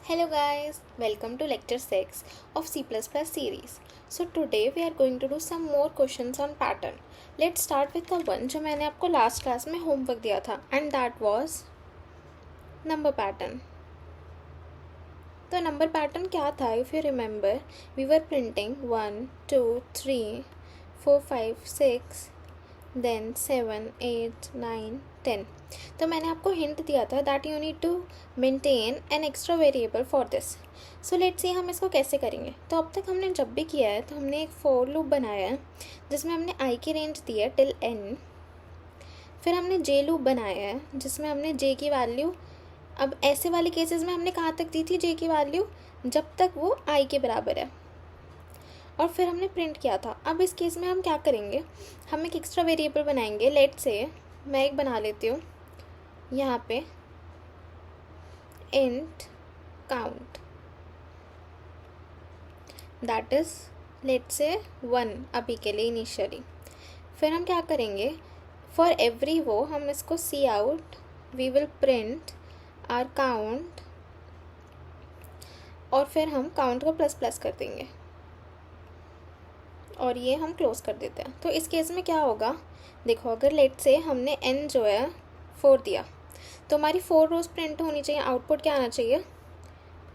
Hello guys, welcome to lecture 6 of C++ series. So today we are going to do some more questions on pattern. Let's start with the one जो मैंने आपको last class में homework दिया था and that was number pattern. तो number pattern क्या था? If you remember, we were printing 1, 2, 3, 4, 5, 6, then 7, 8, 9, 10. तो मैंने आपको हिंट दिया था that you need to maintain an extra variable for this. So let's see हम इसको कैसे करेंगे. तो अब तक हमने जब भी किया है तो हमने एक फॉर लूप बनाया है जिसमें हमने आई की रेंज दी है टिल एन. फिर हमने जे लूप बनाया है जिसमें हमने जे की वैल्यू, अब ऐसे वाले केसेस में हमने कहाँ तक दी थी जे की वैल्यू, जब तक वो आई के बराबर है, और फिर हमने प्रिंट किया था. अब इस केस में हम क्या करेंगे, हम एक एक्स्ट्रा वेरिएबल बनाएंगे. लेट से मैं एक बना लेती हूँ यहाँ पे int count, that is let से 1 अभी के लिए इनिशियली. फिर हम क्या करेंगे, फॉर एवरी वो हम इसको cout we will print our count, और फिर हम काउंट को प्लस प्लस कर देंगे और ये हम क्लोज कर देते हैं. तो इस केस में क्या होगा, देखो अगर लेट से हमने n जो है 4 दिया तो हमारी 4 रोज प्रिंट होनी चाहिए. आउटपुट क्या आना चाहिए,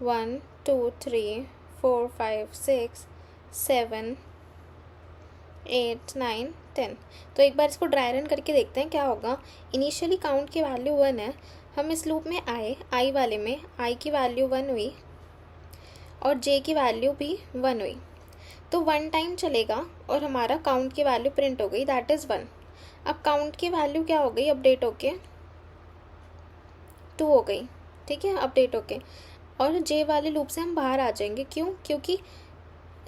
1 2 3 4 5 6 7 8 9 10. तो एक बार इसको ड्राई रन करके देखते हैं क्या होगा. इनिशियली काउंट की वैल्यू 1 है, हम इस लूप में आए, आई वाले में आई की वैल्यू 1 हुई और जे की वैल्यू भी 1 हुई. तो 1 टाइम चलेगा और हमारा काउंट की वैल्यू प्रिंट हो गई, दैट इज़ 1. अब काउंट की वैल्यू क्या हो गई, अपडेट होके 2 हो गई. ठीक है, अपडेट होके. और जे वाले लूप से हम बाहर आ जाएंगे. क्यों, क्योंकि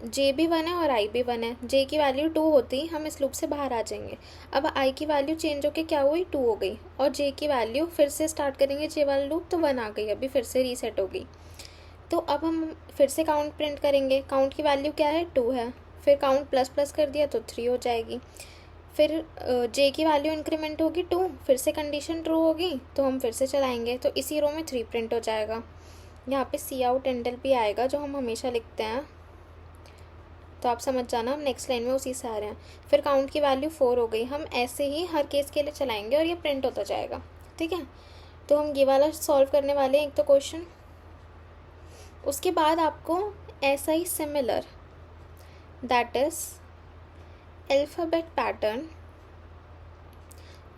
जे भी 1 है और आई भी 1 है. जे की वैल्यू 2 होती हम इस लूप से बाहर आ जाएंगे. अब आई की वैल्यू चेंज होके क्या हुई, 2 हो गई, और जे की वैल्यू फिर से स्टार्ट करेंगे जे वाला लूप तो 1 आ गई, अभी फिर से रीसेट हो गई. तो अब हम फिर से काउंट प्रिंट करेंगे. काउंट की वैल्यू क्या है, 2 है. फिर काउंट प्लस प्लस कर दिया तो 3 हो जाएगी. फिर जे की वैल्यू इंक्रीमेंट होगी 2, फिर से कंडीशन ट्रू होगी तो हम फिर से चलाएंगे तो इसी रो में 3 प्रिंट हो जाएगा. यहाँ पे सी आउट एंडल भी आएगा जो हम हमेशा लिखते हैं, तो आप समझ जाना हम नेक्स्ट लाइन में उसी से आ रहे हैं. फिर काउंट की वैल्यू 4 हो गई. हम ऐसे ही हर केस के लिए चलाएंगे और ये प्रिंट होता जाएगा. ठीक है, तो हम ये वाला सॉल्व करने वाले हैं एक तो क्वेश्चन. उसके बाद आपको ऐसा ही similar, that is alphabet pattern,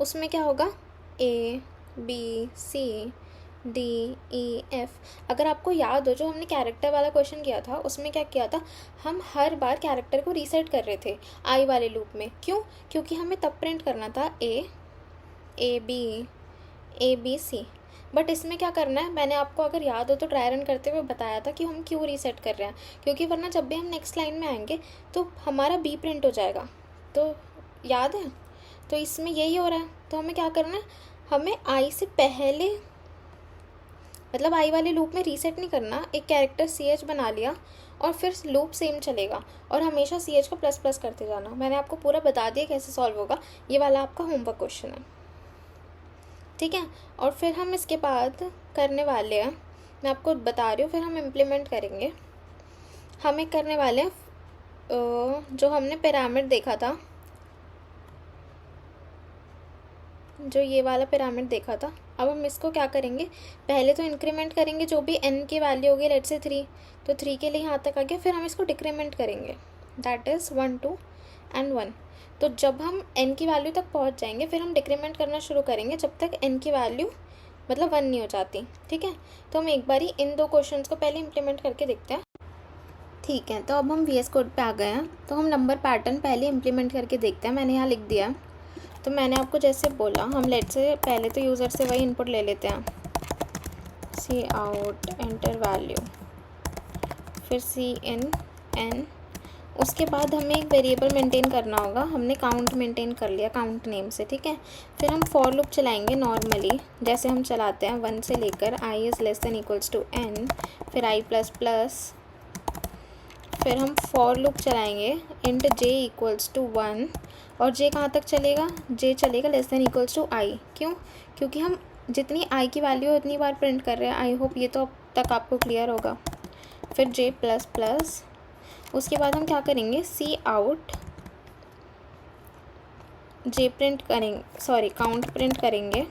उसमें क्या होगा, A B C D E F. अगर आपको याद हो जो हमने कैरेक्टर वाला क्वेश्चन किया था उसमें क्या किया था, हम हर बार कैरेक्टर को रीसेट कर रहे थे आई वाले लूप में. क्यों, क्योंकि हमें तब प्रिंट करना था A B C. बट इसमें क्या करना है, मैंने आपको अगर याद हो तो ट्राई रन करते हुए बताया था कि हम क्यों रीसेट कर रहे हैं, क्योंकि वरना जब भी हम नेक्स्ट लाइन में आएंगे तो हमारा B प्रिंट हो जाएगा. तो याद है, तो इसमें यही हो रहा है. तो हमें क्या करना है, हमें आई से पहले, मतलब आई वाले लूप में रीसेट नहीं करना. एक कैरेक्टर CH बना लिया और फिर लूप सेम चलेगा और हमेशा CH को प्लस प्लस करते जाना. मैंने आपको पूरा बता दिया कैसे सॉल्व होगा. ये वाला आपका होमवर्क क्वेश्चन है. ठीक है, और फिर हम इसके बाद करने वाले हैं, मैं आपको बता रही हूँ, फिर हम इम्प्लीमेंट करेंगे. हम एक करने वाले हैं जो हमने पिरामिड देखा था, जो ये वाला पिरामिड देखा था. अब हम इसको क्या करेंगे, पहले तो इंक्रीमेंट करेंगे जो भी n की वैल्यू होगी, लेट से 3, तो 3 के लिए यहाँ तक आ गया. फिर हम इसको डिक्रीमेंट करेंगे, दैट इज़ 1 2 एंड 1. तो जब हम n की वैल्यू तक पहुँच जाएंगे फिर हम डिक्रीमेंट करना शुरू करेंगे जब तक n की वैल्यू मतलब 1 नहीं हो जाती. ठीक है, तो हम एक बारी इन दो क्वेश्चंस को पहले इम्प्लीमेंट करके देखते हैं. ठीक है, तो अब हम VS कोड पे आ गए हैं. तो हम नंबर पैटर्न पहले इम्प्लीमेंट करके देखते हैं. मैंने यहाँ लिख दिया है. तो मैंने आपको जैसे बोला, हम लेट से पहले तो यूज़र से वही इनपुट ले लेते हैं, सी आउट एंटर वैल्यू, फिर सी इन एन. उसके बाद हमें एक वेरिएबल मेंटेन करना होगा. हमने काउंट मेंटेन कर लिया काउंट नेम से. ठीक है, फिर हम फॉर लूप चलाएंगे नॉर्मली जैसे हम चलाते हैं 1 से लेकर i is less than equals to n, फिर i प्लस प्लस. फिर हम फॉर लूप चलाएंगे इंट j इक्वल्स टू 1, और j कहाँ तक चलेगा, j चलेगा less than equals to i. क्यों, क्योंकि हम जितनी i की वैल्यू उतनी बार प्रिंट कर रहे हैं. आई होप ये तो तक आपको क्लियर होगा। फिर जे प्लस प्लस, उसके बाद हम क्या करेंगे, सी आउट जे प्रिंट करेंगे, सॉरी काउंट प्रिंट करेंगे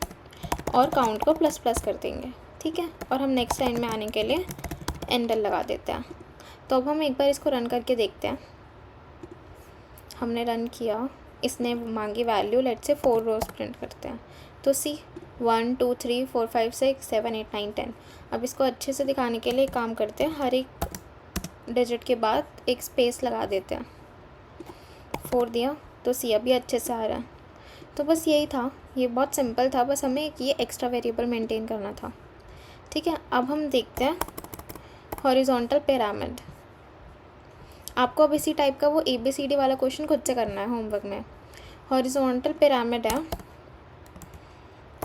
और काउंट को प्लस प्लस कर देंगे, ठीक है। और हम नेक्स्ट लाइन में आने के लिए एंडल लगा देते हैं। तो अब हम एक बार इसको रन करके देखते हैं। हमने रन किया, इसने मांगी वैल्यू, लेट से 4 रोज प्रिंट करते हैं। तो सी 1 2 3 4 5 6 7 8 9 10। अब इसको अच्छे से दिखाने के लिए काम करते हैं, हर एक डिजिट के बाद एक स्पेस लगा देते हैं। 4 दिया तो सी अभी अच्छे से आ रहा है। तो बस यही था, ये बहुत सिंपल था, बस हमें ये एक्स्ट्रा वेरिएबल मेंटेन करना था, ठीक है। अब हम देखते हैं हॉरिजॉन्टल पिरामिड। आपको अब इसी टाइप का वो ABCD वाला क्वेश्चन खुद से करना है होमवर्क में। हॉरिजॉन्टल पिरामिड है,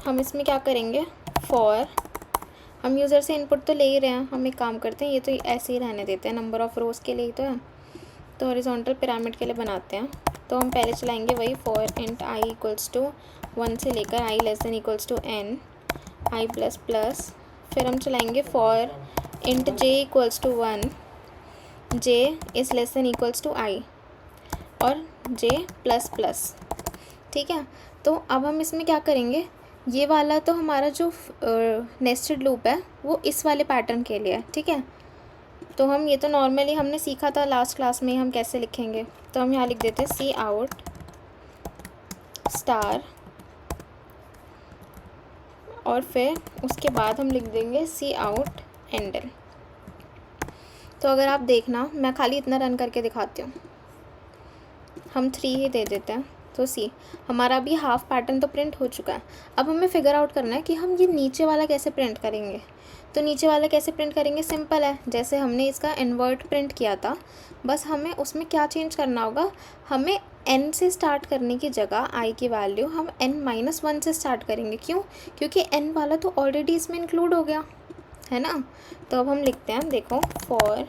हम इसमें क्या करेंगे, फॉर, हम यूज़र से इनपुट तो ले ही रहे हैं, हम एक काम करते हैं, ये तो ऐसे ही रहने देते हैं, नंबर ऑफ़ रोज़ के लिए ही तो है। तो हॉरिजॉन्टल पिरामिड के लिए बनाते हैं। तो हम पहले चलाएंगे वही for int I equals to 1 से लेकर I less than equals to n I plus plus. फिर हम चलाएंगे for int j equals to 1 j is less than equals to i और j प्लस प्लस, ठीक है। तो अब हम इसमें क्या करेंगे, ये वाला तो हमारा जो नेस्टेड लूप है वो इस वाले पैटर्न के लिए है, ठीक है। तो हम ये तो नॉर्मली हमने सीखा था लास्ट क्लास में हम कैसे लिखेंगे। तो हम यहाँ लिख देते हैं सी आउट स्टार और फिर उसके बाद हम लिख देंगे सी आउट एंडल। तो अगर आप देखना, मैं खाली इतना रन करके दिखाती हूँ, हम 3 ही दे देते हैं। तो सी हमारा भी हाफ पैटर्न तो प्रिंट हो चुका है। अब हमें फिगर आउट करना है कि हम ये नीचे वाला कैसे प्रिंट करेंगे। तो नीचे वाला कैसे प्रिंट करेंगे, सिंपल है, जैसे हमने इसका इन्वर्ट प्रिंट किया था, बस हमें उसमें क्या चेंज करना होगा, हमें n से स्टार्ट करने की जगह i की वैल्यू हम n-1 से स्टार्ट करेंगे। क्यों, क्योंकि n वाला तो ऑलरेडी इसमें इंक्लूड हो गया है ना। तो अब हम लिखते हैं, देखो for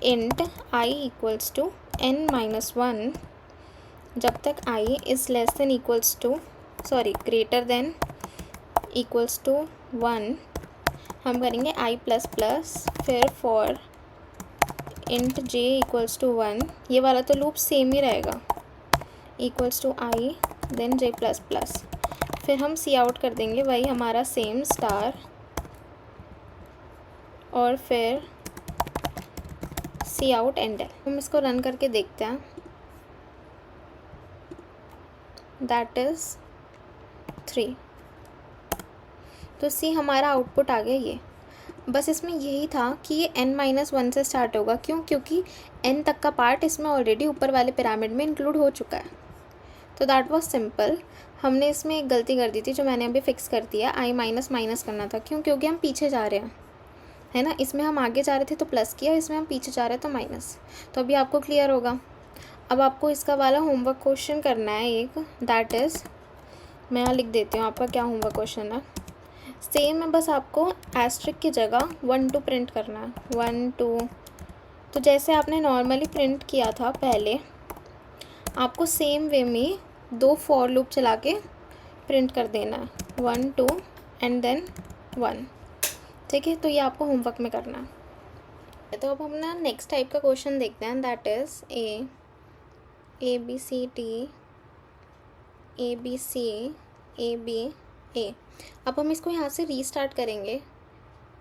int i equals to n-1 जब तक i is less than equals to, sorry greater than equals to 1 हम करेंगे i प्लस प्लस। फिर for int j equals to 1, ये वाला तो लूप सेम ही रहेगा, equals to i then j plus plus. फिर हम सी आउट कर देंगे वही हमारा सेम स्टार और फिर सी आउट एंडल। हम इसको रन करके देखते हैं, दैट इज़ 3। तो सी हमारा आउटपुट आ गया ये। बस इसमें यही था कि ये n-1 से स्टार्ट होगा। क्यों, क्योंकि n तक का पार्ट इसमें ऑलरेडी ऊपर वाले पिरामिड में इंक्लूड हो चुका है। तो दैट वाज सिंपल। हमने इसमें एक गलती कर दी थी जो मैंने अभी फिक्स कर दिया, i माइनस माइनस करना था। क्यों, क्योंकि हम पीछे जा रहे हैं, है ना। इसमें हम आगे जा रहे थे तो प्लस किया, इसमें हम पीछे जा रहे हैं तो माइनस। तो अभी आपको क्लियर होगा। अब आपको इसका वाला होमवर्क क्वेश्चन करना है एक, दैट इज़, मैं यहाँ लिख देती हूँ आपका क्या होमवर्क क्वेश्चन है। सेम है, बस आपको एस्ट्रिक की जगह 1 2 प्रिंट करना है, 1 2। तो जैसे आपने नॉर्मली प्रिंट किया था पहले, आपको सेम वे में 2 फॉर लूप चला के प्रिंट कर देना है, 1 2 एंड देन 1, ठीक है। तो ये आपको होमवर्क में करना है। तो अब हम ना नेक्स्ट टाइप का क्वेश्चन देखते हैं, that is A B C D A B C A B A। अब हम इसको यहाँ से रीस्टार्ट करेंगे,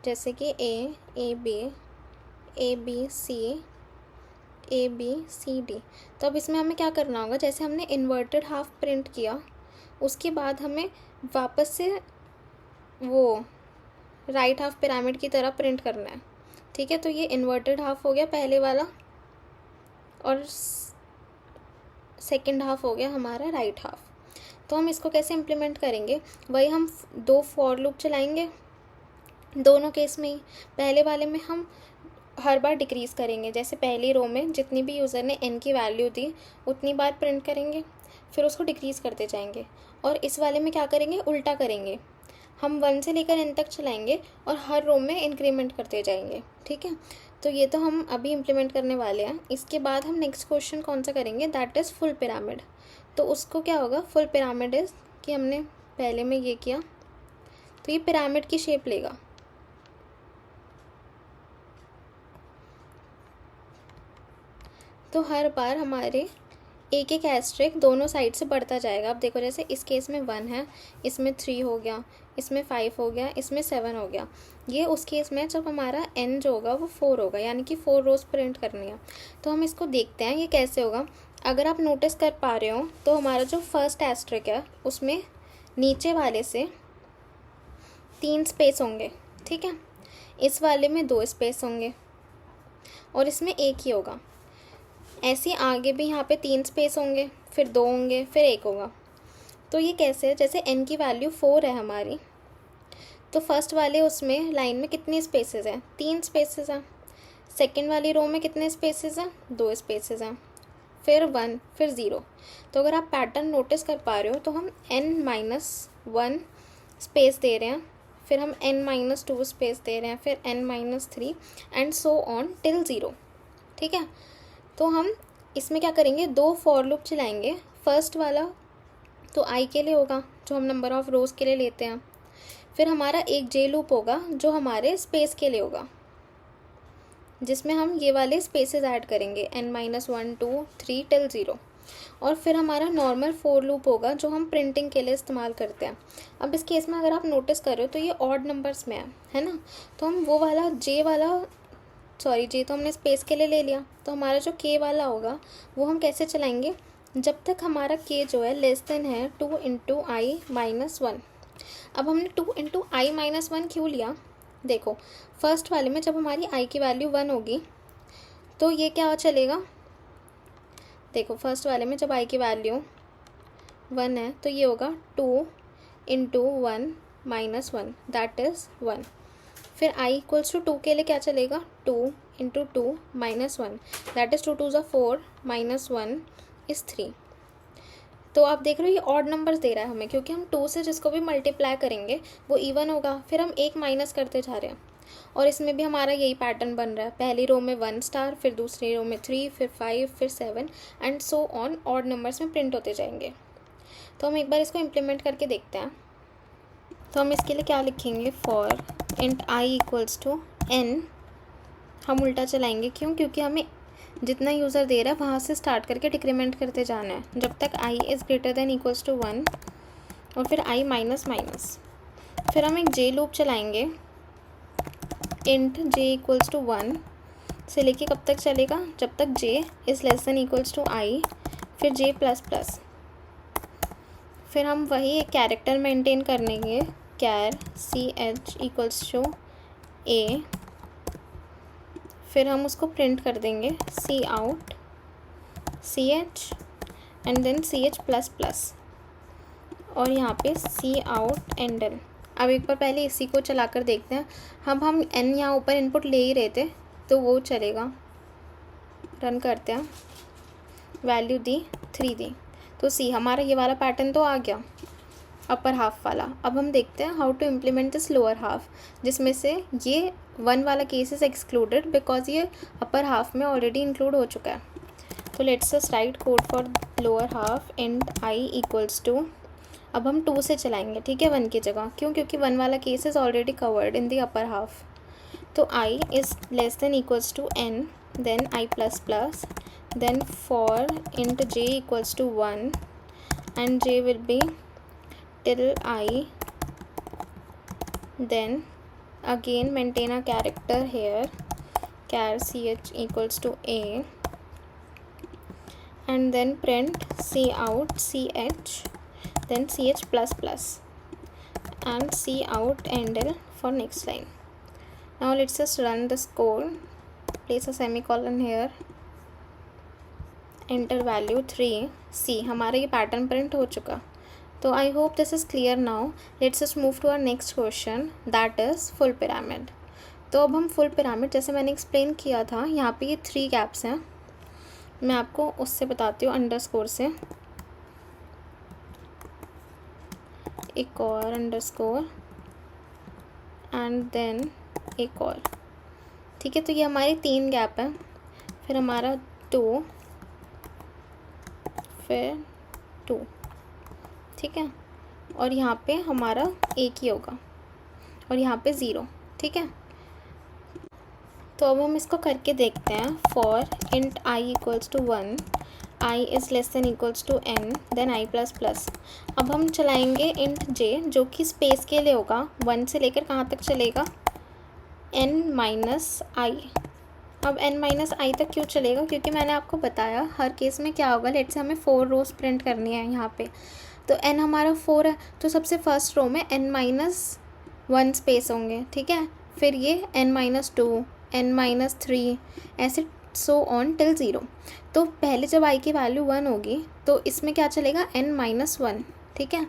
जैसे कि A B C D। तो अब इसमें हमें क्या करना होगा, जैसे हमने इन्वर्टेड हाफ प्रिंट किया, उसके बाद हमें वापस से वो राइट हाफ पिरामिड की तरह प्रिंट करना है, ठीक है। तो ये इन्वर्टेड हाफ हो गया पहले वाला और सेकंड हाफ हो गया हमारा राइट हाफ। तो हम इसको कैसे इम्प्लीमेंट करेंगे, वही हम 2 फॉर लूप चलाएंगे दोनों केस में ही। पहले वाले में हम हर बार डिक्रीज़ करेंगे, जैसे पहली रो में जितनी भी यूज़र ने n की वैल्यू दी उतनी बार प्रिंट करेंगे, फिर उसको डिक्रीज़ करते जाएंगे। और इस वाले में क्या करेंगे, उल्टा करेंगे, हम 1 से लेकर n तक चलाएंगे और हर रो में इंक्रीमेंट करते जाएंगे, ठीक है। तो ये तो हम अभी इम्प्लीमेंट करने वाले हैं। इसके बाद हम नेक्स्ट क्वेश्चन कौन सा करेंगे, दैट इज़ फुल पिरामिड। तो उसको क्या होगा, फुल पिरामिड इज़ कि हमने पहले में ये किया तो ये पिरामिड की शेप लेगा, तो हर बार हमारे एक एक एस्ट्रिक दोनों साइड से बढ़ता जाएगा। अब देखो जैसे इस केस में 1 है, इसमें 3 हो गया, इसमें 5 हो गया, इसमें 7 हो गया। ये उस केस में जब हमारा n जो होगा वो 4 होगा, यानी कि 4 रोज प्रिंट करनी है। तो हम इसको देखते हैं ये कैसे होगा। अगर आप नोटिस कर पा रहे हो तो हमारा जो फर्स्ट एस्ट्रिक है उसमें नीचे वाले से 3 स्पेस होंगे, ठीक है। इस वाले में 2 स्पेस होंगे और इसमें 1 ही होगा। ऐसे आगे भी यहाँ पे 3 स्पेस होंगे, फिर 2 होंगे, फिर 1 होगा। तो ये कैसे है, जैसे n की वैल्यू 4 है हमारी, तो फर्स्ट वाले उसमें लाइन में कितनी स्पेसेस हैं, 3 स्पेसेस हैं। सेकंड वाली रो में कितने स्पेसेस हैं, 2 स्पेसेस हैं, फिर 1, फिर 0। तो अगर आप पैटर्न नोटिस कर पा रहे हो तो हम n-1 स्पेस दे रहे हैं, फिर हम n-2 स्पेस दे रहे हैं, फिर n-3 and so on till 0, ठीक है। तो हम इसमें क्या करेंगे, 2 फॉर लूप चलाएंगे। फर्स्ट वाला तो i के लिए होगा जो हम नंबर ऑफ रोज़ के लिए लेते हैं, फिर हमारा एक जे लूप होगा जो हमारे स्पेस के लिए होगा, जिसमें हम ये वाले स्पेसेस ऐड करेंगे n-1 2 3 टिल 0। और फिर हमारा नॉर्मल फॉर लूप होगा जो हम प्रिंटिंग के लिए इस्तेमाल करते हैं। अब इस केस में अगर आप नोटिस कर रहे हो तो ये ऑड नंबर्स में है ना, तो हम वो वाला जे तो हमने स्पेस के लिए ले लिया। तो हमारा जो के वाला होगा वो हम कैसे चलाएंगे, जब तक हमारा के जो है लेस देन है 2 × i-1। अब हमने 2 × i-1 क्यों लिया, देखो फर्स्ट वाले में जब हमारी i की वैल्यू 1 होगी तो ये क्या चलेगा, देखो फर्स्ट वाले में जब i की वैल्यू 1 है तो ये होगा 2 × 1 - 1 दैट इज़ 1। फिर i = 2 के लिए क्या चलेगा, 2 × 2 - 1 दैट इज़ 2 2 = 4 - 1 इज़ 3। तो आप देख रहे हो ये ऑड नंबर्स दे रहा है हमें, क्योंकि हम 2 से जिसको भी मल्टीप्लाई करेंगे वो इवन होगा, फिर हम 1 माइनस करते जा रहे हैं। और इसमें भी हमारा यही पैटर्न बन रहा है, पहली रो में 1 स्टार, फिर दूसरी रो में 3, फिर 5, फिर 7 and so on odd numbers में प्रिंट होते जाएंगे। तो हम एक बार इसको इम्प्लीमेंट करके देखते हैं। तो हम इसके लिए क्या लिखेंगे, फॉर int i = n। हम उल्टा चलाएंगे, क्यों, क्योंकि हमें जितना यूज़र दे रहा है वहाँ से स्टार्ट करके डिक्रीमेंट करते जाना है जब तक i > 1 और फिर i-। फिर हम एक जे लूप चलाएंगे, int j = 1 से लेके कब तक चलेगा, जब तक j > i, फिर j++। फिर हम वही एक कैरेक्टर मेंटेन करेंगे, char ch = a, फिर हम उसको प्रिंट कर देंगे cout ch and then ch++, और यहाँ पे cout endl। अब एक बार पहले इसी को चला कर देखते हैं। हम n यहाँ ऊपर इनपुट ले ही रहे थे तो वो चलेगा, रन करते हैं, वैल्यू दी 3 दी, तो सी हमारा ये वाला पैटर्न तो आ गया अपर हाफ वाला। अब हम देखते हैं how to implement this lower half, जिसमें से ये 1 वाला केस इज एक्सक्लूडेड बिकॉज ये अपर हाफ में ऑलरेडी इंक्लूड हो चुका है। तो let's just right code for lower half int i = अब हम 2 से चलाएंगे, ठीक है, 1 की जगह, क्यों, क्योंकि 1 वाला case is already covered in the upper half. तो i > n, then i++, then for int j = 1 and j will be till I, then again maintain a character here, char ch = a, and then print cout ch, then ch++ and cout endl for next line. Now let's just run this code, place a semicolon here, enter value 3, see हमारा ये pattern print हो चुका। तो I hope this is clear now. Let's just move to our next question, that is full pyramid. तो अब हम full pyramid, जैसे मैंने एक्सप्लेन किया था, यहाँ पे ये 3 गैप्स हैं, मैं आपको उससे बताती हूँ, अंडरस्कोर से, एक और अंडरस्कोर एंड देन एक और, ठीक है। तो ये हमारी 3 गैप है, फिर हमारा 2, फिर 2, ठीक है, और यहाँ पे हमारा 1 ही होगा और यहाँ पे 0, ठीक है। तो अब हम इसको करके देखते हैं। For int I equals to 1, i is less than equals to n, then i plus plus. अब हम चलाएंगे इंट j जो कि स्पेस के लिए होगा, 1 से लेकर कहाँ तक चलेगा, n माइनस आई। अब n माइनस आई तक क्यों चलेगा, क्योंकि मैंने आपको बताया हर केस में क्या होगा। लेट से हमें 4 रोज प्रिंट करनी है यहाँ पे, तो n हमारा 4 है, तो सबसे फर्स्ट रो में n माइनस 1 स्पेस होंगे, ठीक है। फिर ये n माइनस 2, n माइनस 3, ऐसे सो ऑन टिल 0। तो पहले जब i की वैल्यू 1 होगी तो इसमें क्या चलेगा, n माइनस 1, ठीक है।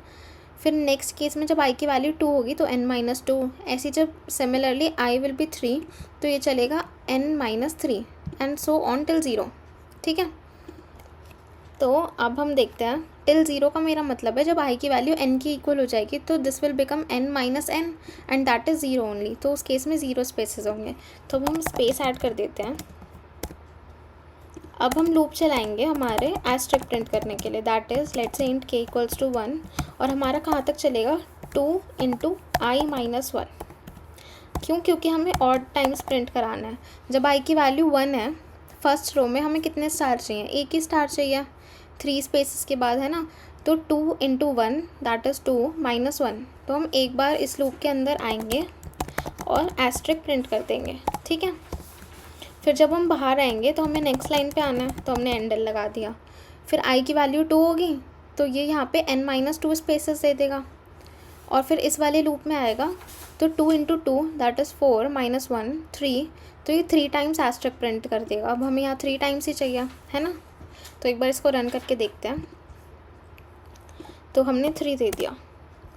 फिर नेक्स्ट केस में जब i की वैल्यू 2 होगी तो n माइनस 2, ऐसी जब सिमिलरली i विल बी 3 तो ये चलेगा n minus 3 and so on till 0, ठीक है। तो अब हम देखते हैं, टिल 0 का मेरा मतलब है जब i की वैल्यू n की इक्वल हो जाएगी तो this will become n minus n and that is 0 only. तो उस केस में 0 स्पेसेस होंगे। तो अब हम स्पेस ऐड कर देते हैं। अब हम लूप चलाएंगे हमारे एस्ट्रिक प्रिंट करने के लिए, that is let's say int k equals to 1, और हमारा कहाँ तक चलेगा, 2 इंटू आई माइनस 1। क्यों, क्योंकि हमें ऑड टाइम्स प्रिंट कराना है। जब i की वैल्यू 1 है, फर्स्ट रो में हमें कितने स्टार चाहिए, एक ही स्टार चाहिए, 3 स्पेसेस के बाद, है ना। तो 2 इंटू 1 दैट इज़ 2 माइनस 1। तो हम एक बार इस लूप के अंदर आएंगे और एस्ट्रिक प्रिंट कर देंगे, ठीक है। फिर जब हम बाहर आएंगे तो हमें नेक्स्ट लाइन पे आना है, तो हमने एंडल लगा दिया। फिर i की वैल्यू 2 होगी तो ये यहाँ पे n माइनस 2 स्पेसेस दे देगा, और फिर इस वाले लूप में आएगा तो 2 इंटू 2 दैट इज़ 4 माइनस 1 3, तो ये 3 टाइम्स एस्ट्रिक प्रिंट कर देगा। अब हमें यहाँ 3 टाइम्स ही चाहिए, है ना। तो एक बार इसको रन करके देखते हैं। तो हमने 3 दे दिया,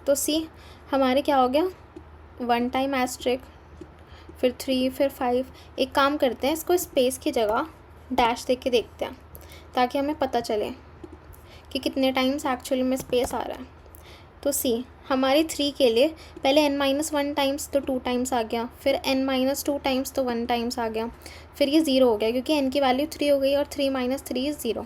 तो सी हमारे क्या हो गया, 1 टाइम एस्ट्रिक, फिर 3, फिर 5। एक काम करते हैं, इसको स्पेस की जगह डैश दे के देखते हैं ताकि हमें पता चले कि कितने टाइम्स एक्चुअली में स्पेस आ रहा है। तो सी हमारी 3 के लिए पहले n माइनस 1 टाइम्स तो 2 टाइम्स आ गया, फिर n माइनस 2 टाइम्स तो 1 टाइम्स आ गया, फिर ये 0 हो गया क्योंकि n की वैल्यू 3 हो गई और 3 माइनस 3 इज़ 0।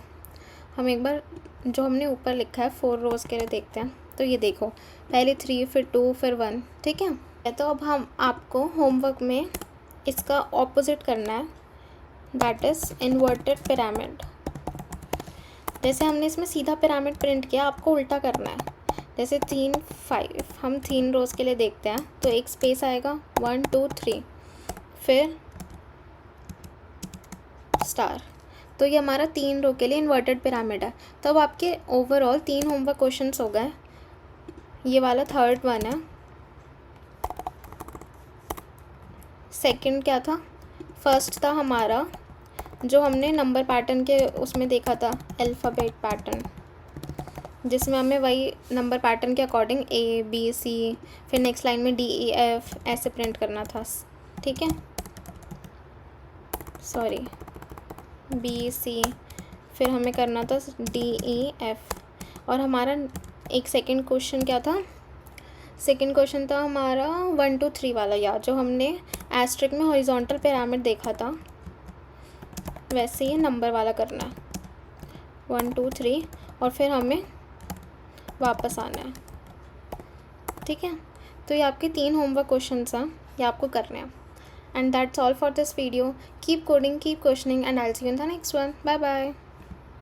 हम एक बार जो हमने ऊपर लिखा है 4 रोज़ के लिए देखते हैं। तो ये देखो, पहले 3, फिर 2, फिर 1, ठीक है। तो अब हम आपको होमवर्क में इसका ऑपोजिट करना है, दैट इज़ इन्वर्टेड पिरामिड। जैसे हमने इसमें सीधा पिरामिड प्रिंट किया, आपको उल्टा करना है। जैसे 3, 5, हम 3 रोज़ के लिए देखते हैं, तो एक स्पेस आएगा 1, 2, 3, फिर स्टार। तो ये हमारा 3 रो के लिए इन्वर्टेड पिरामिड है। तो अब आपके ओवरऑल 3 होमवर्क क्वेश्चंस हो गए। ये वाला थर्ड वन है। सेकंड क्या था, फर्स्ट था हमारा जो हमने नंबर पैटर्न के उसमें देखा था, अल्फ़ाबेट पैटर्न, जिसमें हमें वही नंबर पैटर्न के अकॉर्डिंग A B C, फिर नेक्स्ट लाइन में D E F ऐसे प्रिंट करना था, ठीक है। सॉरी, B C, फिर हमें करना था D E F। और हमारा एक सेकंड क्वेश्चन क्या था, सेकंड क्वेश्चन था हमारा 1 2 3 वाला, या जो हमने एस्ट्रिक में हॉरिजॉन्टल पिरामिड देखा था, वैसे ही नंबर वाला करना है 1 2 3, और फिर हमें वापस आना है, ठीक है। तो ये आपके 3 होमवर्क क्वेश्चंस हैं, ये आपको करने हैं। And that's all for this video. Keep coding, keep questioning, and I will see you in the next one. Bye bye.